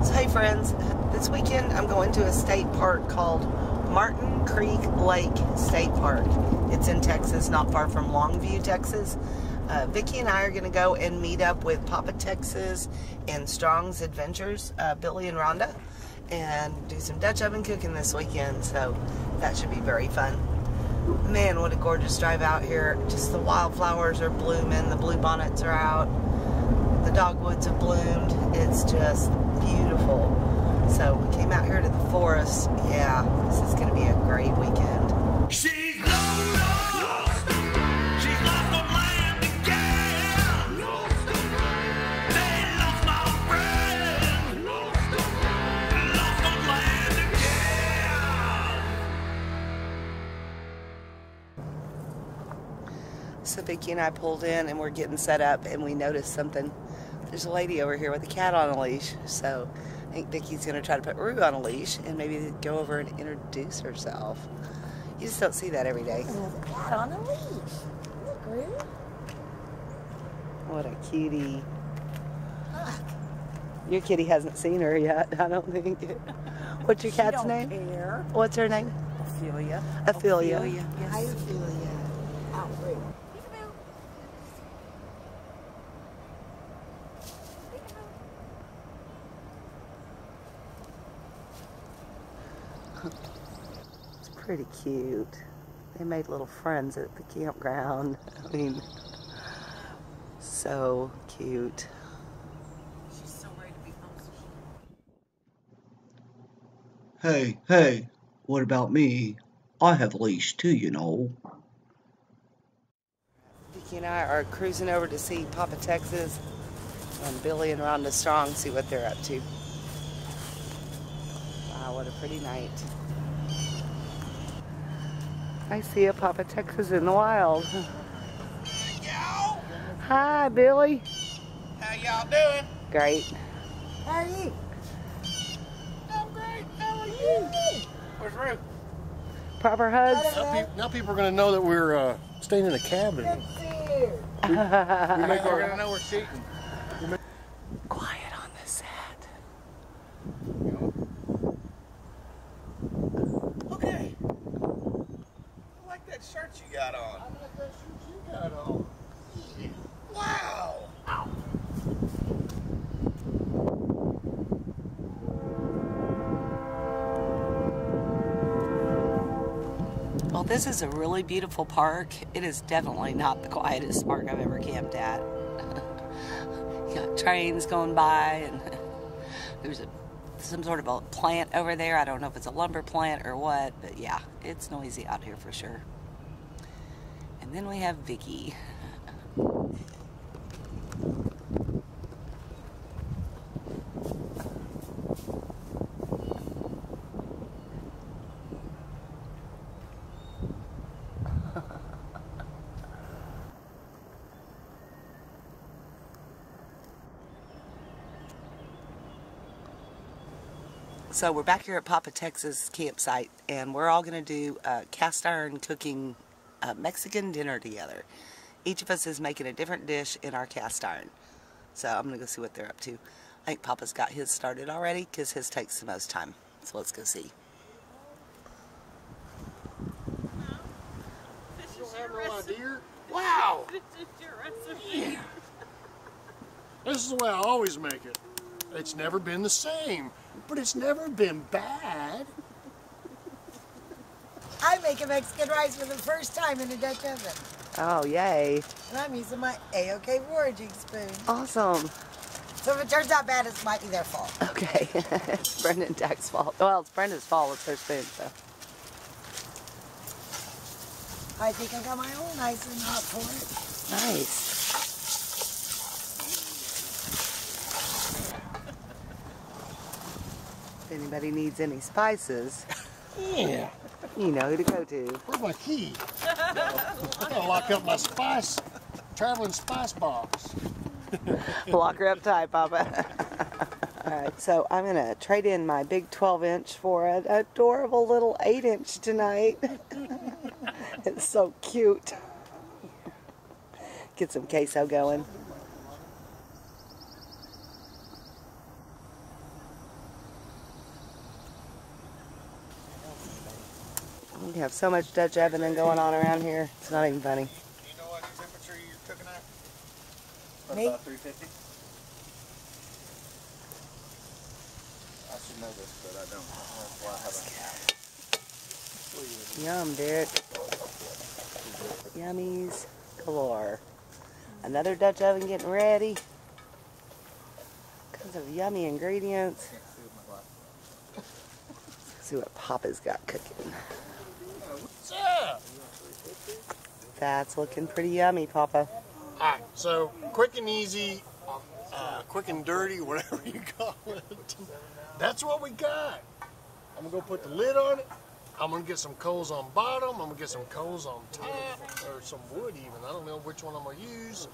So hey friends, this weekend I'm going to a state park called Martin Creek Lake State Park. It's in Texas, not far from Longview, Texas. Vicky and I are going to go and meet up with Papa Texas and Strong's Adventures, Billy and Rhonda, and do some Dutch oven cooking this weekend, so that should be very fun. Man, what a gorgeous drive out here. Just the wildflowers are blooming, the bluebonnets are out, the dogwoods have bloomed. It's just beautiful. So we came out here to the forest. Yeah, this is going to be a great weekend. She's Lola. She's lost on land again. They lost my friend. Lost on land again. So Vicky and I pulled in and we're getting set up and we noticed something. There's a lady over here with a cat on a leash. So I think Vicky's going to try to put Roo on a leash and maybe go over and introduce herself. You just don't see that every day. There's a cat on a leash. Look, Roo. What a cutie. Your kitty hasn't seen her yet, I don't think. What's your cat's name? Care. What's her name? Ophelia. Ophelia. Yes. Hi, Ophelia. Out, Roo. It's pretty cute. They made little friends at the campground. I mean, so cute. She's so ready to be home. Hey, what about me? I have a leash too, you know. Vicky and I are cruising over to see Papa Texas and Billy and Rhonda Strong, see what they're up to. Wow, what a pretty night. I see a Papa Texas in the wild. Y'all. Hi, Billy. How y'all doing? Great. How are you? I'm great. How are you? Where's Roo? Proper hugs. Now people are going to know that we're staying in a cabin. We're gonna know we're cheating. Quiet on the set. Okay. I like that shirt you got on. I like that shirt you got on. Wow. Well, this is a really beautiful park. It is definitely not the quietest park I've ever camped at. You got trains going by, and there's some sort of a plant over there. I don't know if it's a lumber plant or what, but yeah, it's noisy out here for sure. And then we have Vicky. So we're back here at Papa Texas campsite, and we're all going to do cast iron cooking Mexican dinner together. Each of us is making a different dish in our cast iron. So I'm going to go see what they're up to. I think Papa's got his started already because his takes the most time. So let's go see. You don't have no idea? Wow. This is your recipe. This is the way I always make it. It's never been the same, but it's never been bad. I make a Mexican rice for the first time in a Dutch oven. Oh, yay. And I'm using my A-OK foraging spoon. Awesome. So if it turns out bad, it might be their fault. Okay. It's Brenda and Jack's fault. Well, it's Brenda's fault. It's her spoon, so. I think I got my own nice and hot for it. Nice. If anybody needs any spices, Yeah. you know who to go to. Where's my key? I gotta lock up my traveling spice box. Lock her up tight, Papa. Alright, so I'm going to trade in my big 12-inch for an adorable little 8-inch tonight. It's so cute. Get some queso going. We have so much Dutch ovening going on around here. It's not even funny. Do you know what temperature you're cooking at? Me? About 350. I should know this, but I don't. That's why I haven't. Yum, Derek. Yummies galore. Another Dutch oven getting ready. Because of yummy ingredients. Let's see what Papa's got cooking. What's up? That's looking pretty yummy, Papa. Alright, so quick and easy, quick and dirty, whatever you call it. That's what we got. I'm gonna go put the lid on it. I'm gonna get some coals on bottom. I'm gonna get some coals on top, or some wood even. I don't know which one I'm gonna use.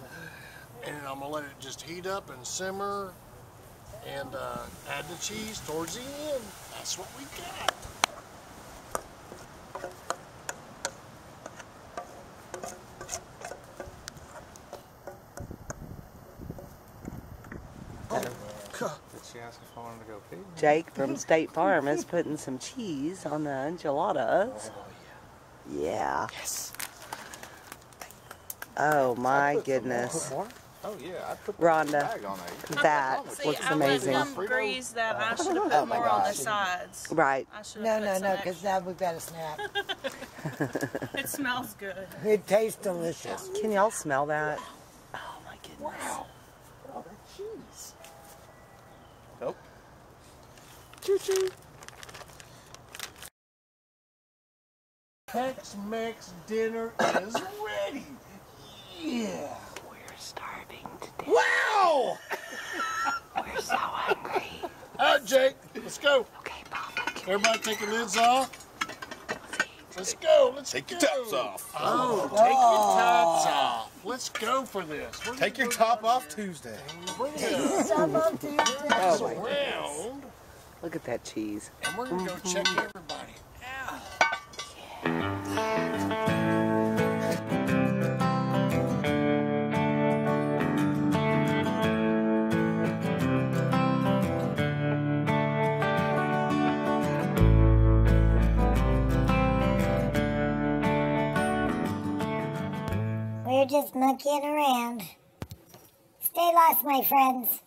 And I'm gonna let it just heat up and simmer, and add the cheese towards the end. That's what we got. Did she ask if I wanted to go pee? Jake from State Farm is putting some cheese on the enchiladas. Yeah. Yes. Oh my goodness. Oh yeah, I put the Rhonda, bag on there. that See, looks I amazing. let them grease that. I should have put more on the sides. Right. I should No, have no, put no, some because now we've got a snack. extra. It smells good. It tastes delicious. Can y'all smell that? Oh my goodness. Wow. Oh, that cheese. Nope. Choo-choo. Tex-Mex dinner is ready. Yeah. We're starving today. Wow! We're so hungry. All right, Jake, let's go. Okay, Papa. Everybody take your lids off. Let's go. Let's Take go. your tops off. Oh, take your tops off. Let's go for this. We're Take gonna your go top down off there Tuesday. and bring it Some on Tuesday. Oh my goodness. around, Look at that cheese. and we're gonna go check everybody out. We're just monkeying around. Stay lost, my friends.